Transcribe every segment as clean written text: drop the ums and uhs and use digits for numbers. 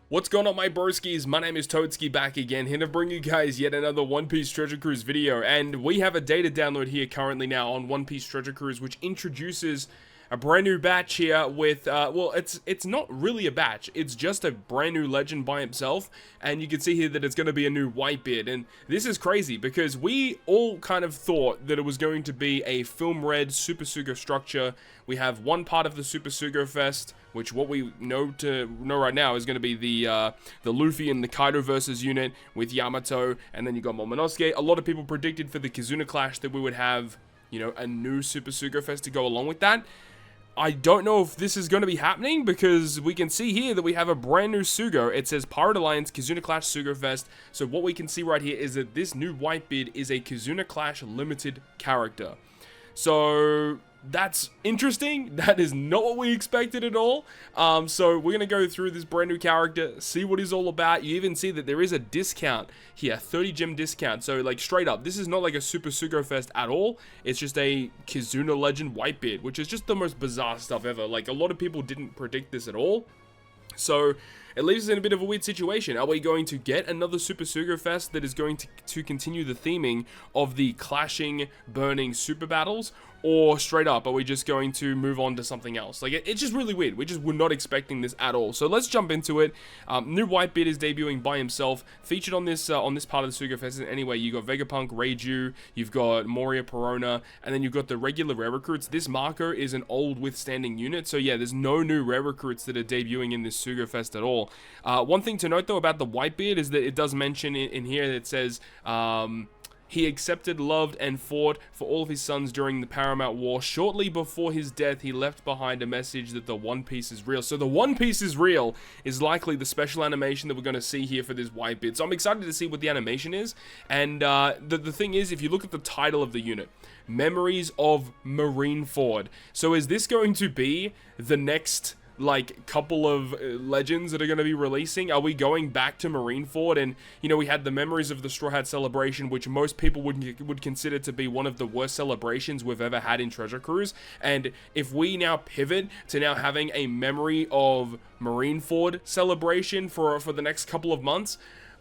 What's going on, my broskiis? My name is Toadski, back again, here to bring you guys yet another One Piece Treasure Cruise video. And we have a data download here currently now on One Piece Treasure Cruise, which introduces a brand new batch here with, well, it's not really a batch. It's just a brand new legend by himself. And you can see here that it's going to be a new Whitebeard. And this is crazy because we all kind of thought that it was going to be a film red Super Sugo structure. We have one part of the Super Sugo Fest, which what we know right now is going to be the Luffy and the Kaido versus unit with Yamato, and then you got Momonosuke. A lot of people predicted for the Kizuna clash that we would have, you know, a new Super Sugo Fest to go along with that. I don't know if this is going to be happening because we can see here that we have a brand new Sugo. It says Pirate Alliance Kizuna Clash Sugo Fest. So what we can see right here is that this new Whitebeard is a Kizuna Clash limited character. So that's interesting. That is not what we expected at all. So we're going to go through this brand new character, see what he's all about. You even see that there is a discount here, 30 gem discount. So like straight up, this is not like a Super Sugo Fest at all. It's just a Kizuna Legend Whitebeard, which is just the most bizarre stuff ever. Like a lot of people didn't predict this at all. So it leaves us in a bit of a weird situation. Are we going to get another Super Sugo Fest that is going to continue the theming of the clashing, burning super battles? Or straight up, are we just going to move on to something else? Like, it's just really weird. We're not expecting this at all. So let's jump into it. New Whitebeard is debuting by himself. Featured on this part of the Sugo Fest. Anyway, you got Vegapunk, Reiju, you've got Moria Perona, and then you've got the regular rare recruits. This Marco is an old withstanding unit. So yeah, there's no new rare recruits that are debuting in this Sugo Fest at all. One thing to note though about the Whitebeard is that it does mention in here that it says, he accepted, loved, and fought for all of his sons during the Paramount War. Shortly before his death, he left behind a message that the One Piece is real. So the One Piece is real is likely the special animation that we're going to see here for this Whitebeard. So I'm excited to see what the animation is. And the thing is, if you look at the title of the unit, Memories of Marineford. So is this going to be the next like couple of legends that are going to be releasing? Are we going back to Marineford? And you know, we had the Memories of the Straw Hat celebration, which most people would consider to be one of the worst celebrations we've ever had in Treasure Cruise. And if we now pivot to now having a Memory of Marineford celebration for the next couple of months,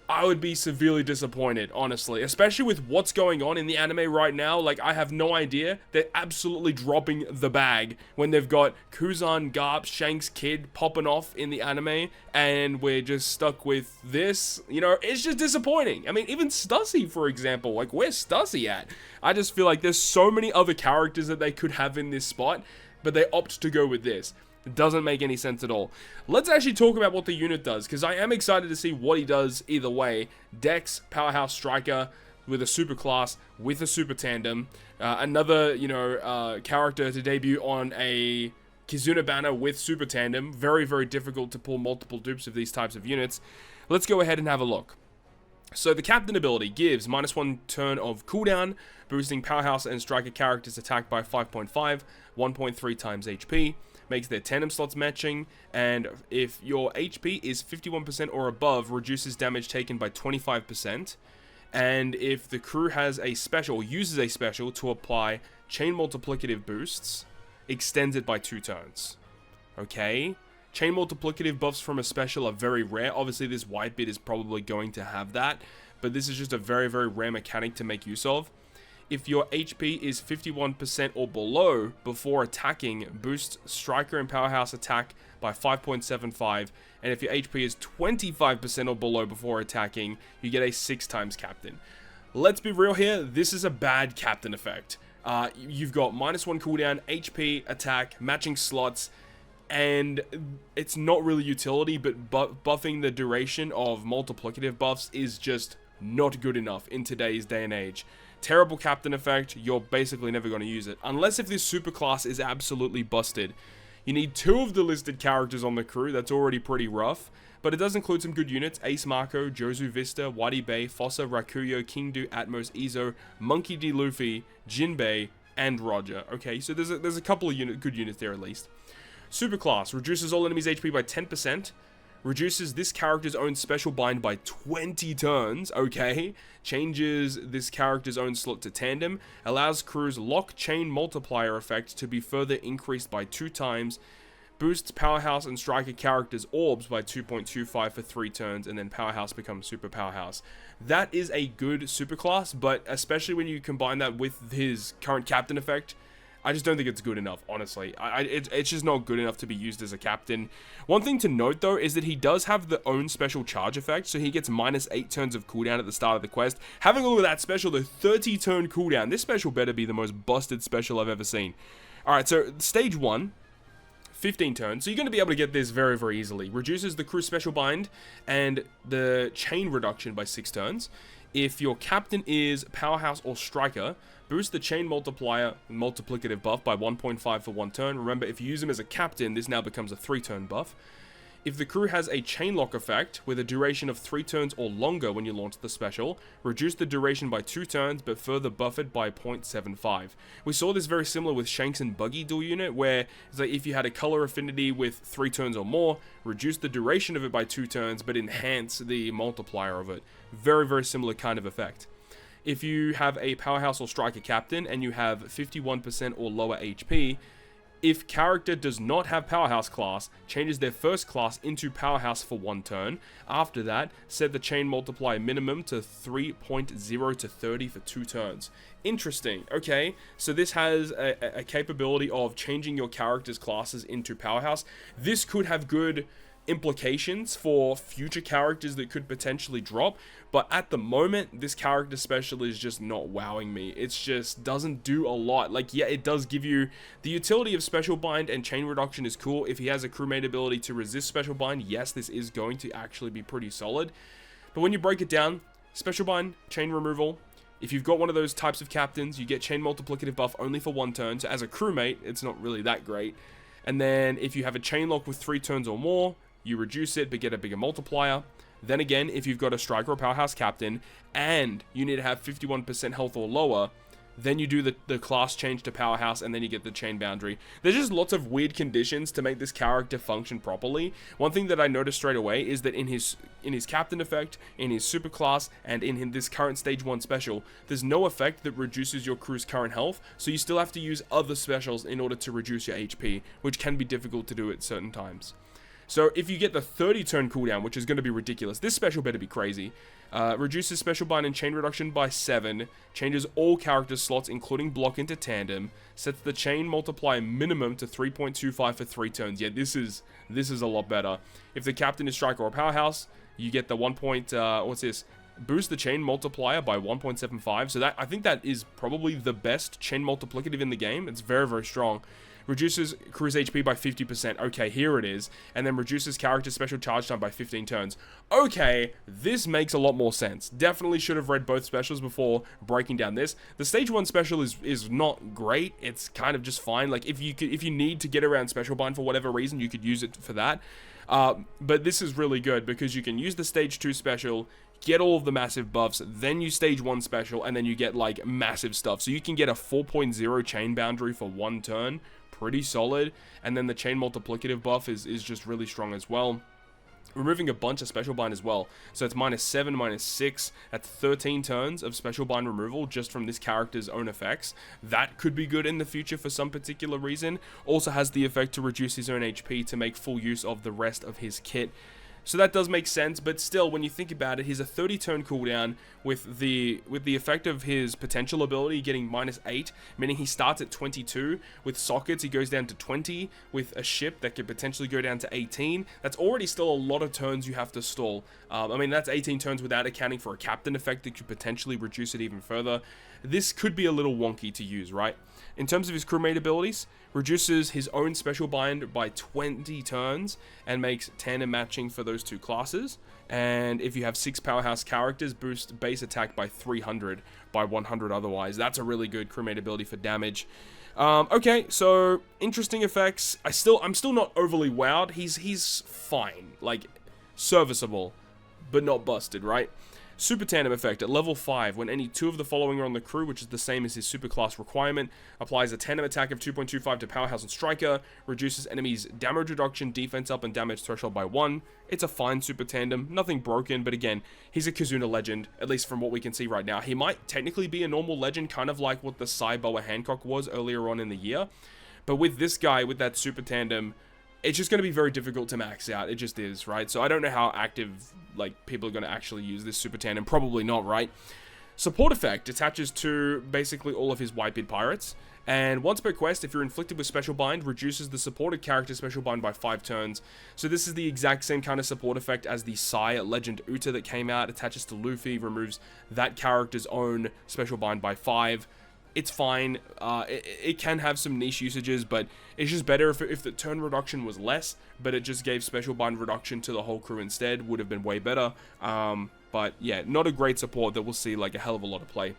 I would be severely disappointed, honestly, especially with what's going on in the anime right now. Like, I have no idea. They're absolutely dropping the bag when they've got Kuzan, Garp, Shanks, Kid popping off in the anime, and we're just stuck with this. You know, it's just disappointing. I mean, even Stussy, for example, like, where's Stussy at? I just feel like there's so many other characters that they could have in this spot, but they opt to go with this. It doesn't make any sense at all. Let's actually talk about what the unit does, because I am excited to see what he does either way. Dex, Powerhouse Striker with a super class, with a super tandem. Another, you know, character to debut on a Kizuna banner with super tandem. Very, very difficult to pull multiple dupes of these types of units. Let's go ahead and have a look. So the Captain ability gives -1 turn of cooldown, boosting Powerhouse and Striker characters' attack by 5.5, 1.3 times HP. Makes their tandem slots matching, and if your HP is 51% or above, reduces damage taken by 25%. And if the crew has a special, uses a special to apply chain multiplicative boosts, extends it by 2 turns. Okay? Chain multiplicative buffs from a special are very rare. Obviously, this Whitebeard is probably going to have that, but this is just a very, very rare mechanic to make use of. If your HP is 51% or below before attacking, boost Striker and Powerhouse attack by 5.75. And if your HP is 25% or below before attacking, you get a 6 times Captain. Let's be real here, this is a bad Captain effect. You've got -1 cooldown, HP, attack, matching slots, and it's not really utility, but buffing the duration of multiplicative buffs is just not good enough in today's day and age. Terrible Captain effect, you're basically never going to use it. Unless if this super class is absolutely busted. You need 2 of the listed characters on the crew, that's already pretty rough. But it does include some good units: Ace Marco, Jozu Vista, Wadi Bay, Fossa, Rakuyo, Kingdu, Atmos, Izo, Monkey D. Luffy, Jinbei, and Roger. Okay, so there's a couple of good units there at least. Super class, reduces all enemies' HP by 10%. Reduces this character's own special bind by 20 turns, okay? Changes this character's own slot to tandem. Allows crews lock chain multiplier effect to be further increased by 2 times. boosts Powerhouse and Striker characters' orbs by 2.25 for 3 turns, and then Powerhouse becomes Super Powerhouse. That is a good superclass, but especially when you combine that with his current captain effect, I just don't think it's good enough, honestly. It's just not good enough to be used as a captain. One thing to note, though, is that he does have the own special charge effect, so he gets minus 8 turns of cooldown at the start of the quest. Having a look at that special, the 30-turn cooldown. This special better be the most busted special I've ever seen. Alright, so stage 1, 15 turns. So you're going to be able to get this very, very easily. Reduces the crew special bind and the chain reduction by 6 turns. If your captain is Powerhouse or Striker, boost the chain multiplier multiplicative buff by 1.5 for 1 turn. Remember, if you use him as a captain, this now becomes a 3-turn buff. If the crew has a chain lock effect with a duration of 3 turns or longer when you launch the special, reduce the duration by 2 turns but further buff it by 0.75. We saw this very similar with Shanks and Buggy dual unit, where it's like if you had a color affinity with 3 turns or more, reduce the duration of it by 2 turns but enhance the multiplier of it. Very, very similar kind of effect. If you have a Powerhouse or Striker captain and you have 51% or lower HP, if character does not have Powerhouse class, changes their first class into Powerhouse for 1 turn. After that, set the chain multiplier minimum to 3.0 to 30 for 2 turns. Interesting. Okay, so this has a capability of changing your character's classes into Powerhouse. This could have good implications for future characters that could potentially drop, but at the moment this character special is just not wowing me. It's just doesn't do a lot. Like, yeah, it does give you the utility of special bind, and chain reduction is cool. If he has a crewmate ability to resist special bind, yes, this is going to actually be pretty solid. But when you break it down, special bind, chain removal, if you've got one of those types of captains, you get chain multiplicative buff only for 1 turn, so as a crewmate it's not really that great. And then if you have a chain lock with 3 turns or more, you reduce it but get a bigger multiplier. Then again, if you've got a Striker or Powerhouse captain and you need to have 51% health or lower, then you do the class change to Powerhouse and then you get the chain boundary. There's just lots of weird conditions to make this character function properly. One thing that I noticed straight away is that in his captain effect, in his super class, and in this current stage 1 special, there's no effect that reduces your crew's current health, so you still have to use other specials in order to reduce your HP, which can be difficult to do at certain times. So if you get the 30-turn cooldown, which is going to be ridiculous, this special better be crazy. Reduces special bind and chain reduction by 7, changes all character slots including block into tandem, sets the chain multiplier minimum to 3.25 for 3 turns. Yeah, this is a lot better. If the captain is Striker or Powerhouse, you get the boost the chain multiplier by 1.75. So that, I think that is probably the best chain multiplicative in the game. It's very, very strong. Reduces crew's HP by 50%. Okay, here it is. And then reduces character special charge time by 15 turns. Okay, this makes a lot more sense. Definitely should have read both specials before breaking down this. The stage 1 special is not great. It's kind of just fine. Like, if you need to get around special bind for whatever reason, you could use it for that. But this is really good because you can use the stage 2 special, get all of the massive buffs, then you stage 1 special, and then you get like massive stuff. So you can get a 4.0 chain boundary for 1 turn. Pretty solid. And then the chain multiplicative buff is just really strong as well. Removing a bunch of special bind as well. So it's -7, -6. That's 13 turns of special bind removal just from this character's own effects. That could be good in the future for some particular reason. Also has the effect to reduce his own HP to make full use of the rest of his kit. So that does make sense, but still, when you think about it, he's a 30-turn cooldown with the effect of his potential ability getting -8, meaning he starts at 22. With sockets, he goes down to 20. With a ship, that could potentially go down to 18. That's already still a lot of turns you have to stall. I mean, that's 18 turns without accounting for a captain effect that could potentially reduce it even further. This could be a little wonky to use, right? In terms of his crewmate abilities, reduces his own special bind by 20 turns and makes tandem matching for those 2 classes. And if you have 6 Powerhouse characters, boost base attack by 300 by 100 otherwise. That's a really good crewmate ability for damage. Okay, so interesting effects. I'm still not overly wowed. He's fine, like serviceable, but not busted, right? Super Tandem effect at level 5, when any 2 of the following are on the crew, which is the same as his super class requirement, applies a tandem attack of 2.25 to Powerhouse and Striker, reduces enemies' damage reduction, defense up, and damage threshold by 1. It's a fine Super Tandem, nothing broken, but again, he's a Kizuna legend, at least from what we can see right now. He might technically be a normal legend, kind of like what the Boa Hancock was earlier on in the year, but with this guy, with that Super Tandem, it's just going to be very difficult to max out. It just is, right? So I don't know how active, like, people are going to actually use this super tandem. Probably not, right? Support effect attaches to basically all of his Whitebeard pirates. And once per quest, if you're inflicted with Special Bind, reduces the supported character's Special Bind by 5 turns. So this is the exact same kind of support effect as the Sai Legend Uta that came out. Attaches to Luffy, removes that character's own Special Bind by 5. It's fine. It can have some niche usages, but it's just better if the turn reduction was less, but it just gave Special Bind reduction to the whole crew instead. Would have been way better. But yeah, not a great support that will see like a hell of a lot of play.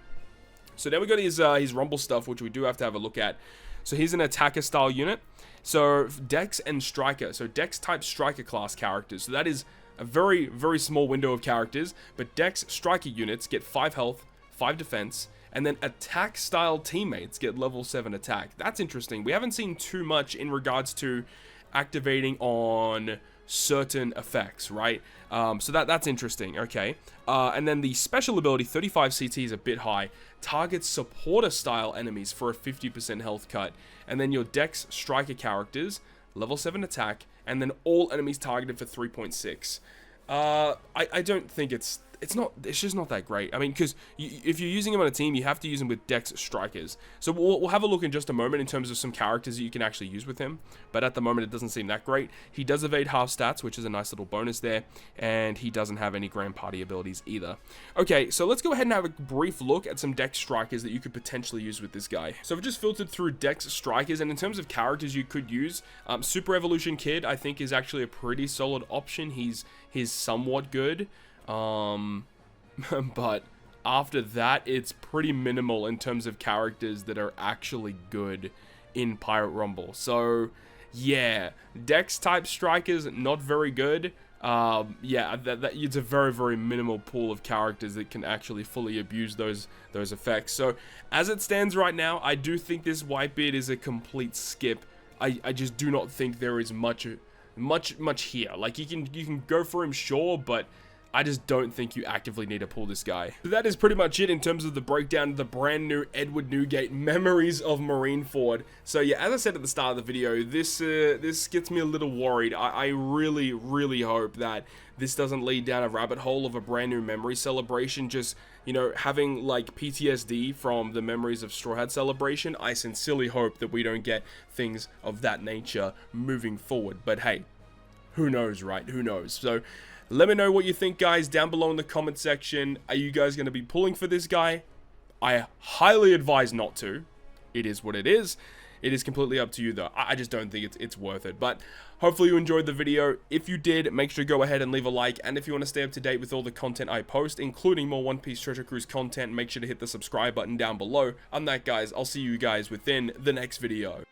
So then we got his Rumble stuff, which we do have to have a look at. So he's an attacker style unit. So Dex and Striker. So Dex type Striker class characters. So that is a very, very small window of characters. But Dex Striker units get 5 health, 5 defense. And then attack style teammates get level 7 attack. That's interesting. We haven't seen too much in regards to activating on certain effects, right? So that's interesting. Okay. And then the special ability 35 CT is a bit high. Targets supporter style enemies for a 50% health cut. And then your Dex Striker characters, level 7 attack, and then all enemies targeted for 3.6. I don't think it's just not that great. I mean, because if you're using him on a team, you have to use him with Dex Strikers. So we'll have a look in just a moment in terms of some characters that you can actually use with him. But at the moment, it doesn't seem that great. He does evade half stats, which is a nice little bonus there. And he doesn't have any Grand Party abilities either. Okay, so let's go ahead and have a brief look at some Dex Strikers that you could potentially use with this guy. So I've just filtered through Dex Strikers, and in terms of characters you could use, Super Evolution Kid, I think, is actually a pretty solid option. He's somewhat good. But after that, it's pretty minimal in terms of characters that are actually good in Pirate Rumble. So, yeah, Dex type strikers, not very good. Yeah, it's a very, very minimal pool of characters that can actually fully abuse those effects. So, as it stands right now, I do think this Whitebeard is a complete skip. I just do not think there is much here. Like, you can go for him, sure, but I just don't think you actively need to pull this guy. So that is pretty much it in terms of the breakdown of the brand new Edward Newgate Memories of Marineford. So yeah, as I said at the start of the video, this gets me a little worried. I really, really hope that this doesn't lead down a rabbit hole of a brand new memory celebration, just, you know, having like PTSD from the memories of Straw Hat Celebration. I sincerely hope that we don't get things of that nature moving forward. But hey, who knows, right? Who knows? So let me know what you think, guys, down below in the comment section. Are you guys going to be pulling for this guy? I highly advise not to. It is what it is. It is completely up to you, though. I just don't think it's worth it. But hopefully you enjoyed the video. If you did, make sure to go ahead and leave a like. And if you want to stay up to date with all the content I post, including more One Piece Treasure Cruise content, make sure to hit the subscribe button down below. On that, guys, I'll see you guys within the next video.